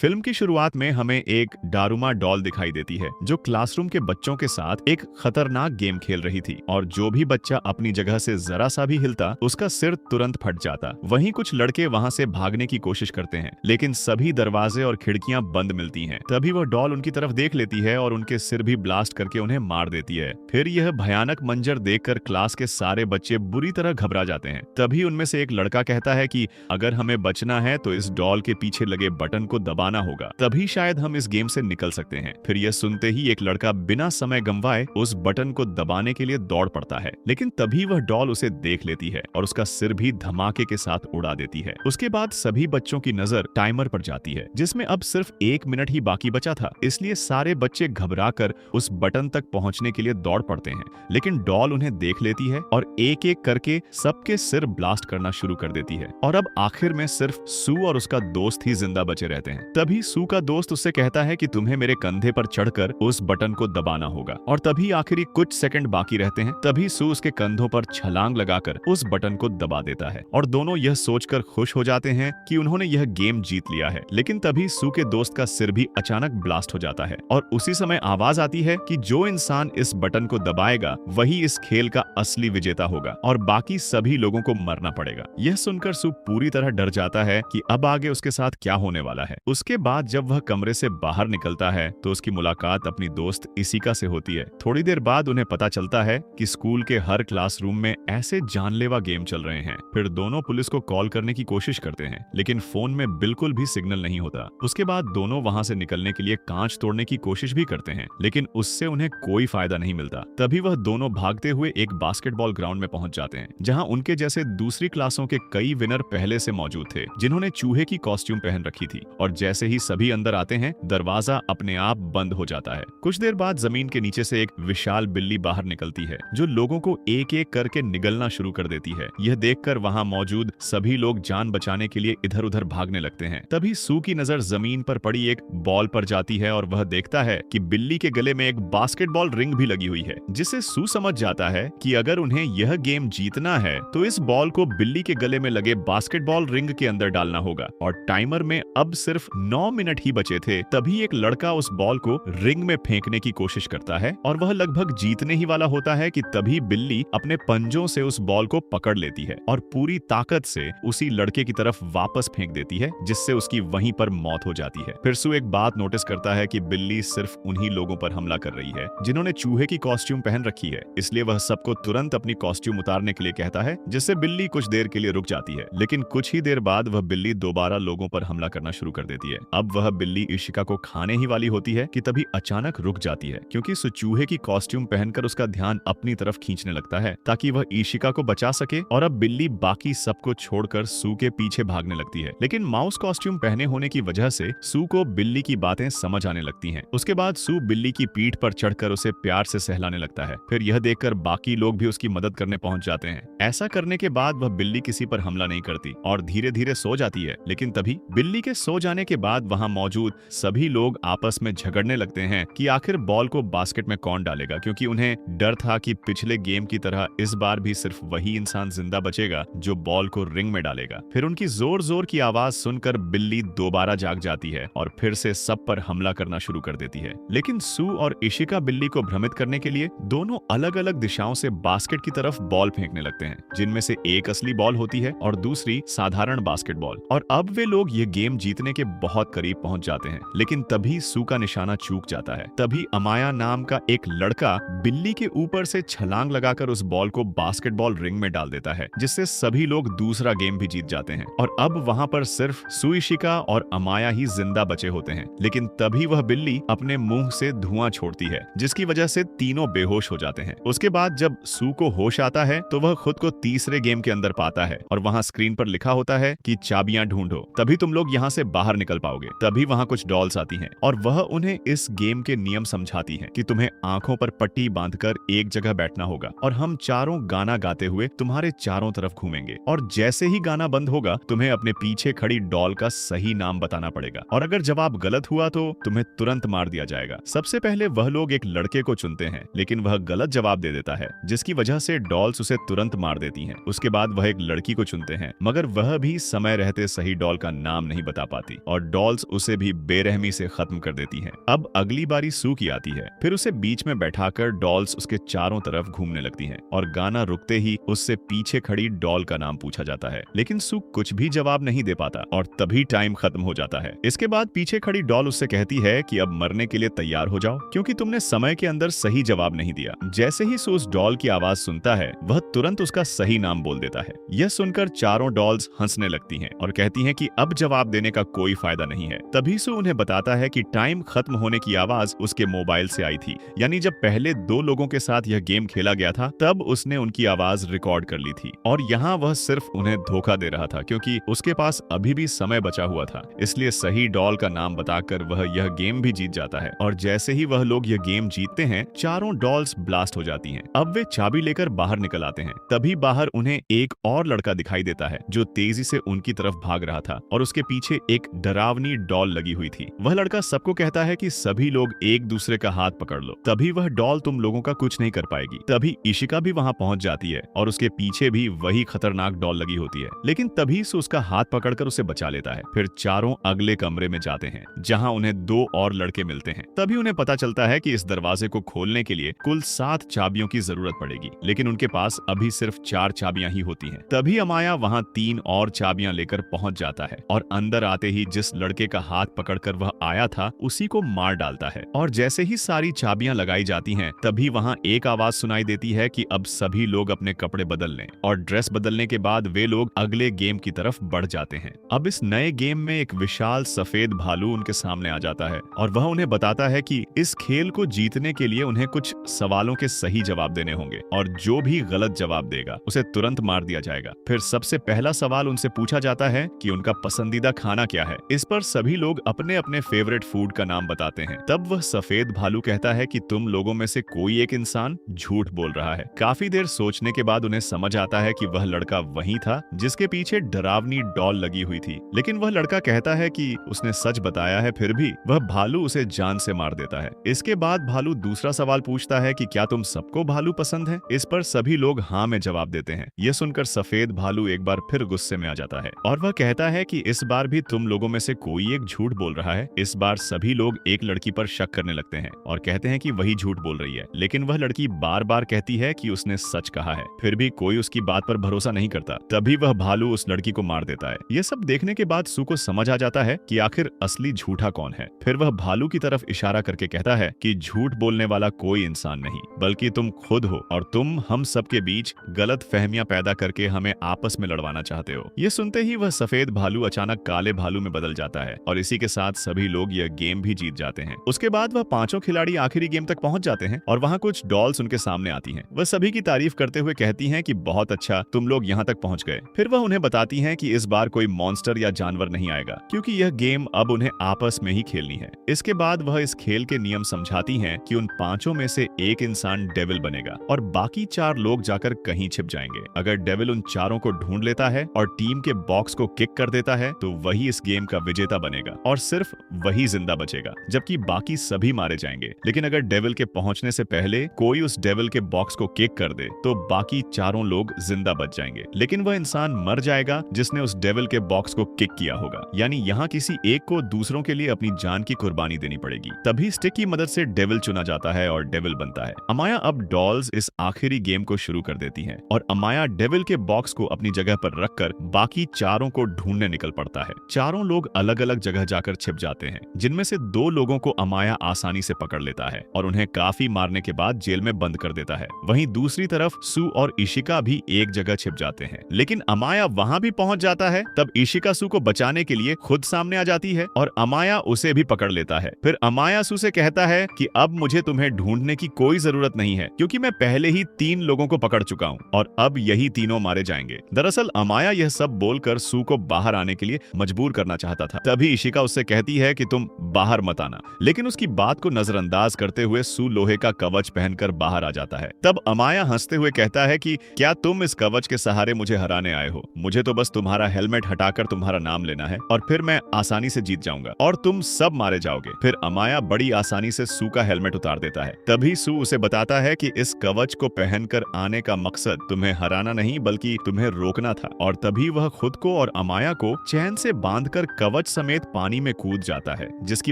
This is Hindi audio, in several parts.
फिल्म की शुरुआत में हमें एक डारूमा डॉल दिखाई देती है जो क्लासरूम के बच्चों के साथ एक खतरनाक गेम खेल रही थी और जो भी बच्चा अपनी जगह से जरा सा भी हिलता उसका सिर तुरंत फट जाता। वहीं कुछ लड़के वहां से भागने की कोशिश करते हैं लेकिन सभी दरवाजे और खिड़कियां बंद मिलती हैं। तभी वह डॉल उनकी तरफ देख लेती है और उनके सिर भी ब्लास्ट करके उन्हें मार देती है। फिर यह भयानक मंजर देखकर क्लास के सारे बच्चे बुरी तरह घबरा जाते हैं। तभी उनमें से एक लड़का कहता है कि अगर हमें बचना है तो इस डॉल के पीछे लगे बटन को दबाना होगा, तभी शायद हम इस गेम से निकल सकते हैं। फिर यह सुनते ही एक लड़का बिना समय गंवाए उस बटन को दबाने के लिए दौड़ पड़ता है, लेकिन तभी वह डॉल उसे देख लेती है और उसका सिर भी धमाके के साथ उड़ा देती है। उसके बाद सभी बच्चों की नजर टाइमर पर जाती है जिसमें अब सिर्फ 1 मिनट ही बाकी बचा था, इसलिए सारे बच्चे घबराकर उस बटन तक पहुंचने के लिए दौड़ पड़ते हैं। लेकिन डॉल उन्हें देख लेती है और एक एक करके सबके सिर ब्लास्ट करना शुरू कर देती है और अब आखिर में सिर्फ सू और उसका दोस्त ही जिंदा बचे रहते हैं। तभी सू का दोस्त उससे कहता है कि तुम्हें मेरे कंधे पर चढ़कर उस बटन को दबाना होगा और तभी आखिरी कुछ सेकंड बाकी रहते हैं। तभी सू उसके कंधों पर छलांग लगाकर उस बटन को दबा देता है और दोनों यह सोचकर खुश हो जाते हैं कि उन्होंने यह गेम जीत लिया है। लेकिन तभी सू के दोस्त का सिर भी अचानक ब्लास्ट हो जाता है और उसी समय आवाज आती है कि जो इंसान इस बटन को दबाएगा वही इस खेल का असली विजेता होगा और बाकी सभी लोगों को मरना पड़ेगा। यह सुनकर सू पूरी तरह डर जाता है कि अब आगे उसके साथ क्या होने वाला है। उसके बाद जब वह कमरे से बाहर निकलता है तो उसकी मुलाकात अपनी दोस्त इशिका से होती है। थोड़ी देर बाद उन्हें पता चलता है कि स्कूल के हर क्लासरूम में ऐसे जानलेवा गेम चल रहे हैं। फिर दोनों पुलिस को कॉल करने की कोशिश करते हैं लेकिन फोन में बिल्कुल भी सिग्नल नहीं होता। उसके बाद दोनों वहां से निकलने के लिए कांच तोड़ने की कोशिश भी करते हैं लेकिन उससे उन्हें कोई फायदा नहीं मिलता। तभी वह दोनों भागते हुए एक बास्केटबॉल ग्राउंड में पहुंच जाते हैं जहां उनके जैसे दूसरी क्लासों के कई विनर पहले से मौजूद थे जिन्होंने चूहे की कॉस्ट्यूम पहन रखी थी। और जैसे ही सभी अंदर आते हैं दरवाजा अपने आप बंद हो जाता है। कुछ देर बाद जमीन के नीचे से एक विशाल बिल्ली बाहर निकलती है जो लोगों को एक एक करके निगलना शुरू कर देती है। यह देखकर वहां मौजूद सभी लोग जान बचाने के लिए इधर उधर भागने लगते हैं। तभी सू की नजर जमीन पर पड़ी एक बॉल पर जाती है और वह देखता है कि बिल्ली के गले में एक बास्केटबॉल रिंग भी लगी हुई है, जिससे सू समझ जाता है कि अगर उन्हें यह गेम जीतना है तो इस बॉल को बिल्ली के गले में लगे बास्केटबॉल रिंग के अंदर डालना होगा। और टाइमर में अब सिर्फ 9 मिनट ही बचे थे। तभी एक लड़का उस बॉल को रिंग में फेंकने की कोशिश करता है और वह लगभग जीतने ही वाला होता है कि तभी बिल्ली अपने पंजों से उस बॉल को पकड़ लेती है और पूरी ताकत से उसी लड़के की तरफ वापस फेंक देती है, जिससे उसकी वहीं पर मौत हो जाती है। फिर सू एक बात नोटिस करता है कि बिल्ली सिर्फ उन्हीं लोगों पर हमला कर रही है जिन्होंने चूहे की कॉस्ट्यूम पहन रखी है, इसलिए वह सबको तुरंत अपनी कॉस्ट्यूम उतारने के लिए कहता है, जिससे बिल्ली कुछ देर के लिए रुक जाती है। लेकिन कुछ ही देर बाद वह बिल्ली दोबारा लोगों पर हमला करना शुरू कर देती है। अब वह बिल्ली इशिका को खाने ही वाली होती है कि तभी अचानक रुक जाती है क्योंकि चूहे की कॉस्ट्यूम पहनकर उसका ध्यान अपनी तरफ खींचने लगता है ताकि वह इशिका को बचा सके। और अब बिल्ली बाकी सबको छोड़कर सू के पीछे भागने लगती है। लेकिन माउस कॉस्ट्यूम पहने होने की वजह से सू को बिल्ली की बातें समझ आने लगती हैं। उसके बाद सू बिल्ली की पीठ पर चढ़कर उसे प्यार से सहलाने लगता है। फिर यह देखकर बाकी लोग भी उसकी मदद करने पहुंच जाते हैं। ऐसा करने के बाद वह बिल्ली किसी पर हमला नहीं करती और धीरे धीरे सो जाती है। लेकिन तभी बिल्ली के सो जाने के बाद वहां मौजूद सभी लोग आपस में झगड़ने लगते हैं कि आखिर बॉल को बास्केट में कौन डालेगा, क्योंकि उन्हें डर था कि पिछले गेम की तरह इस बार भी सिर्फ वही इंसान जिंदा बचेगा जो बॉल को रिंग में डालेगा। फिर उनकी जोर जोर की आवाज सुनकर बिल्ली दोबारा जाग जाती है और फिर से सब पर हमला करना शुरू कर देती है। लेकिन सू और इशिका बिल्ली को भ्रमित करने के लिए दोनों अलग अलग दिशाओं से बास्केट की तरफ बॉल फेंकने लगते हैं, जिनमें से एक असली बॉल होती है और दूसरी साधारण बास्केटबॉल। और अब वे लोग ये गेम जीतने के बहुत करीब पहुंच जाते हैं। लेकिन तभी सू का निशाना चूक जाता है। तभी अमाया नाम का एक लड़का बिल्ली के ऊपर से छलांग लगाकर उस बॉल को बास्केटबॉल रिंग में डाल देता है, जिससे सभी लोग दूसरा गेम भी जीत जाते हैं। और अब वहां पर सिर्फ सू, इशिका और अमाया ही जिंदा बचे होते हैं। लेकिन तभी वह बिल्ली अपने मुंह से धुआं छोड़ती है, जिसकी वजह से तीनों बेहोश हो जाते हैं। उसके बाद जब सू को होश आता है तो वह खुद को तीसरे गेम के अंदर पाता है और वहां स्क्रीन पर लिखा होता है कि चाबियां ढूंढो, तभी तुम लोग यहाँ से बाहर निकल पाओगे। तभी वहां कुछ डॉल्स आती हैं और वह उन्हें इस गेम के नियम समझाती हैं कि तुम्हें आंखों पर पट्टी बांधकर एक जगह बैठना होगा और हम चारों गाना गाते हुए तुम्हारे चारों तरफ घूमेंगे। और जैसे ही गाना बंद होगा तुम्हें अपने पीछे खड़ी डॉल का सही नाम बताना पड़ेगा और अगर जवाब गलत हुआ तो तुम्हें तुरंत मार दिया जाएगा। सबसे पहले वह लोग एक लड़के को चुनते हैं लेकिन वह गलत जवाब दे देता है, जिसकी वजह से डॉल्स उसे तुरंत मार देती हैं। उसके बाद वह एक लड़की को चुनते हैं मगर वह भी समय रहते सही डॉल का नाम नहीं बता पाती और डॉल्स उसे भी बेरहमी से खत्म कर देती हैं। अब अगली बारी सू की आती है। फिर उसे बीच में बैठाकर डॉल्स उसके चारों तरफ घूमने लगती हैं और गाना रुकते ही उससे पीछे खड़ी डॉल का नाम पूछा जाता है, लेकिन सू कुछ भी जवाब नहीं दे पाता और तभी टाइम खत्म हो जाता है। इसके बाद पीछे खड़ी डॉल उससे कहती है कि अब मरने के लिए तैयार हो जाओ, क्योंकि तुमने समय के अंदर सही जवाब नहीं दिया। जैसे ही सू उस डॉल की आवाज सुनता है, वह तुरंत उसका सही नाम बोल देता है। यह सुनकर चारों डॉल्स हंसने लगती हैं और कहती हैं कि अब जवाब देने का कोई फायदा नहीं है। तभी सू उन्हें बताता है कि टाइम खत्म होने की आवाज उसके मोबाइल से आई थी, यानी जब पहले 2 लोगों के साथ यह गेम खेला गया था तब उसने उनकी आवाज रिकॉर्ड कर ली थी और यहाँ वह सिर्फ उन्हें धोखा दे रहा था, क्योंकि उसके पास अभी भी समय बचा हुआ था। इसलिए सही डॉल का नाम बताकर वह यह गेम भी जीत जाता है और जैसे ही वह लोग यह गेम जीतते हैं, चारों डॉल्स ब्लास्ट हो जाती हैं। अब वे चाबी लेकर बाहर निकल आते हैं। तभी बाहर उन्हें एक और लड़का दिखाई देता है जो तेजी से उनकी तरफ भाग रहा था और उसके पीछे एक डरावनी डॉल लगी हुई थी। वह लड़का सबको कहता है कि सभी लोग एक दूसरे का हाथ पकड़ लो, तभी वह डॉल तुम लोगों का कुछ नहीं कर पाएगी। तभी इशिका भी वहां पहुंच जाती है और उसके पीछे भी वही खतरनाक डॉल लगी होती है, लेकिन तभी से उसका हाथ पकड़कर उसे बचा लेता है। फिर चारों अगले कमरे में जाते हैं जहां उन्हें 2 और लड़के मिलते हैं। तभी उन्हें पता चलता है कि इस दरवाजे को खोलने के लिए कुल 7 चाबियों की जरूरत पड़ेगी, लेकिन उनके पास अभी सिर्फ 4 चाबियां ही होती हैं। तभी अमाया वहां 3 और चाबियां लेकर पहुंच जाता है और अंदर आते ही जिस लड़के का हाथ पकड़कर वह आया था उसी को मार डालता है। और जैसे ही सारी चाबियां लगाई जाती हैं, तभी वहां एक आवाज सुनाई देती है कि अब सभी लोग अपने कपड़े बदल लें और ड्रेस बदलने के बाद वे लोग अगले गेम की तरफ बढ़ जाते हैं। अब इस नए गेम में एक विशाल सफेद भालू उनके सामने आ जाता है और वह उन्हें बताता है कि इस खेल को जीतने के लिए उन्हें कुछ सवालों के सही जवाब देने होंगे और जो भी गलत जवाब देगा उसे तुरंत मार दिया जाएगा। फिर सबसे पहला सवाल उनसे पूछा जाता है कि उनका पसंदीदा खाना क्या है। इस पर सभी लोग अपने अपने फेवरेट फूड का नाम बताते हैं। तब वह सफेद भालू कहता है कि तुम लोगों में से कोई एक इंसान झूठ बोल रहा है। काफी देर सोचने के बाद उन्हें समझ आता है कि वह लड़का वही था जिसके पीछे डरावनी डॉल लगी हुई थी, लेकिन वह लड़का कहता है कि उसने सच बताया है, फिर भी वह भालू उसे जान से मार देता है। इसके बाद भालू दूसरा सवाल पूछता है कि क्या तुम सबको भालू पसंद है। इस पर सभी लोग हाँ में जवाब देते हैं। यह सुनकर सफेद भालू एक बार फिर गुस्से में आ जाता है और वह कहता है कि इस बार भी तुम लोगों में से कोई एक झूठ बोल रहा है। इस बार सभी लोग एक लड़की पर शक करने लगते हैं और कहते हैं कि वही झूठ बोल रही है, लेकिन वह लड़की बार बार कहती है कि उसने सच कहा है। फिर भी कोई उसकी बात पर भरोसा नहीं करता। तभी वह भालू उस लड़की को मार देता है। यह सब देखने के बाद सू को समझ आ जाता है कि आखिर असली झूठा कौन है। फिर वह भालू की तरफ इशारा करके कहता है कि झूठ बोलने वाला कोई इंसान नहीं, बल्कि तुम खुद हो और तुम हम सब के बीच गलत फहमियां पैदा करके हमें आपस में लड़वाना चाहते हो। ये सुनते ही वह सफेद भालू अचानक काले भालू में बदल जाता है और इसी के साथ सभी लोग यह गेम भी जीत जाते हैं। उसके बाद वह पांचों खिलाड़ी आखिरी गेम तक पहुंच जाते हैं और वहां कुछ डॉल्स उनके सामने आती हैं। वह सभी की तारीफ करते हुए कहती हैं कि बहुत अच्छा, तुम लोग यहाँ तक पहुंच गए। फिर वह उन्हें बताती हैं कि इस बार कोई मॉन्स्टर या जानवर नहीं आएगा, क्योंकि यह गेम अब उन्हें आपस में ही खेलनी है। इसके बाद वह इस खेल के नियम समझाती हैं कि उन पांचों में से एक इंसान डेविल बनेगा और बाकी 4 लोग जाकर कहीं छिप जाएंगे। अगर डेविल उन चारों को ढूंढ लेता है और टीम के बॉक्स को किक कर देता है तो वही इस गेम का विजेता बनेगा और सिर्फ वही जिंदा बचेगा, जबकि बाकी सभी मारे जाएंगे। लेकिन अगर डेविल के पहुंचने से पहले कोई उस डेविल के बॉक्स को किक कर दे तो बाकी चारों लोग जिंदा बच जाएंगे, लेकिन वह इंसान मर जाएगा जिसने उस डेविल के बॉक्स को किक किया होगा। यानी यहाँ किसी एक को दूसरों के लिए अपनी जान की कुर्बानी देनी पड़ेगी। तभी स्टिक की मदद से डेविल चुना जाता है और डेविल बनता है। अमाया अब डॉल्स इस आखिरी गेम को शुरू कर देती हैं और अमाया डेविल के बॉक्स को अपनी जगह पर रखकर बाकी चारों को ढूंढने निकल पड़ता है। चारों लोग अलग अलग जगह जाकर छिप जाते हैं, जिनमें से 2 लोगों को अमाया आसानी से पकड़ लेता है और उन्हें काफी मारने के बाद जेल में बंद कर देता है। वहीं दूसरी तरफ सू और इशिका भी एक जगह छिप जाते हैं, लेकिन अमाया वहां भी पहुंच जाता है। तब इशिका सू को बचाने के लिए खुद सामने आ जाती है और अमाया उसे भी पकड़ लेता है। फिर अमाया सू से कहता है कि अब मुझे तुम्हें ढूंढने की कोई जरूरत नहीं है, क्योंकि मैं पहले ही 3 लोगों को पकड़ चुका हूँ और अब यही तीनों मारे जाएंगे। दरअसल अमाया यह सब बोलकर सू को बाहर आने के लिए मजबूर करना चाहता था। तभी इशिका उससे कहती है कि तुम बाहर मत आना, लेकिन उसकी बात को नजरअंदाज करते हुए सू लोहे का कवच पहनकर बाहर आ जाता है। तब अमाया हंसते हुए कहता है कि क्या तुम इस कवच के सहारे मुझे हराने आए हो? मुझे तो बस तुम्हारा हेलमेट हटाकर तुम्हारा नाम लेना है और फिर मैं आसानी से जीत जाऊंगा और तुम सब मारे जाओगे। फिर अमाया बड़ी आसानी से सू का हेलमेट उतार देता है। तभी सू उसे बताता है कि इस कवच को पहनकर आने का मकसद तुम्हें हराना नहीं बल्कि तुम्हें रोकना था, और तभी वह खुद को और अमाया को चैन से बांधकर कवच कवच समेत पानी में कूद जाता है, जिसकी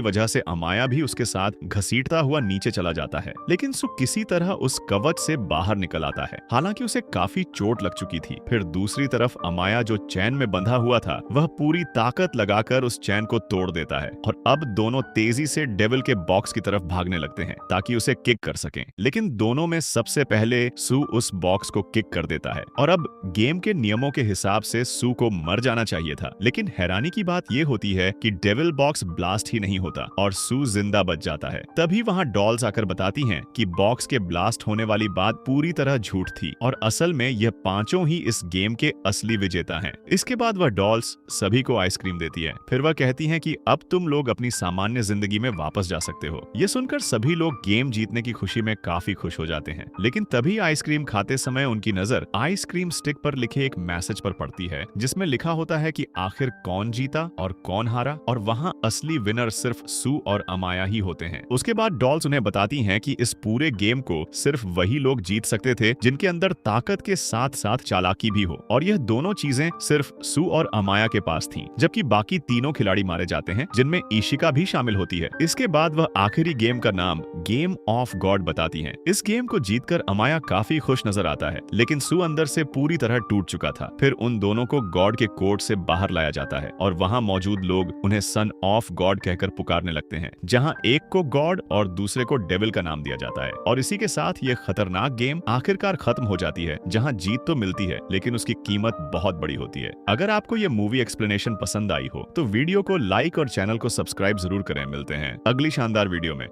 वजह से अमाया भी उसके साथ घसीटता हुआ नीचे चला जाता है। लेकिन सू किसी तरह उस कवच से बाहर निकल आता है, हालांकि उसे काफी चोट लग चुकी थी। फिर दूसरी तरफ अमाया जो चैन में बंधा हुआ था, वह पूरी ताकत लगाकर उस चैन को तोड़ देता है और अब दोनों तेजी से डेविल के बॉक्स की तरफ भागने लगते हैं ताकि उसे किक कर सकें। लेकिन दोनों में सबसे पहले सू उस बॉक्स को किक कर देता है और अब गेम के नियमों के हिसाब से सू को मर जाना चाहिए था। लेकिन हैरानी की बात यह होती है कि डेविल बॉक्स ब्लास्ट ही नहीं होता और सू जिंदा बच जाता है। तभी वहां डॉल्स आकर बताती हैं कि बॉक्स के ब्लास्ट होने वाली बात पूरी तरह झूठ थी और असल में यह पांचों ही इस गेम के असली विजेता हैं। इसके बाद वह डॉल्स सभी को आइसक्रीम देती है। फिर वह कहती हैं कि अब तुम लोग अपनी सामान्य जिंदगी में वापस जा सकते हो। ये सुनकर सभी लोग गेम जीतने की खुशी में काफी खुश हो जाते हैं। लेकिन तभी आइसक्रीम खाते समय उनकी नजर आइसक्रीम स्टिक पर लिखे एक मैसेज पर पड़ती है, जिसमें लिखा होता है कि आखिर कौन जीता और कौन हारा, और वहाँ असली विनर सिर्फ सू और अमाया ही होते हैं। उसके बाद डॉल्स उन्हें बताती हैं कि इस पूरे गेम को सिर्फ वही लोग जीत सकते थे जिनके अंदर ताकत के साथ साथ चालाकी भी हो, और यह दोनों चीजें सिर्फ सू और अमाया के पास थीं, जबकि बाकी तीनों खिलाड़ी मारे जाते हैं, जिनमें इशिका भी शामिल होती है। इसके बाद वह आखिरी गेम का नाम गेम ऑफ गॉड बताती हैं। इस गेम को जीतकर अमाया काफी खुश नजर आता है, लेकिन सू अंदर से पूरी तरह टूट चुका था। फिर उन दोनों को गॉड के कोर्ट से बाहर लाया जाता है और वहां मौजूद लोग उन्हें सन ऑफ गॉड कहकर पुकारने लगते हैं, जहां एक को गॉड और दूसरे को डेविल का नाम दिया जाता है। और इसी के साथ ये खतरनाक गेम आखिरकार खत्म हो जाती है, जहां जीत तो मिलती है लेकिन उसकी कीमत बहुत बड़ी होती है। अगर आपको ये मूवी एक्सप्लेनेशन पसंद आई हो तो वीडियो को लाइक और चैनल को सब्सक्राइब जरूर करें। मिलते हैं अगली शानदार वीडियो में।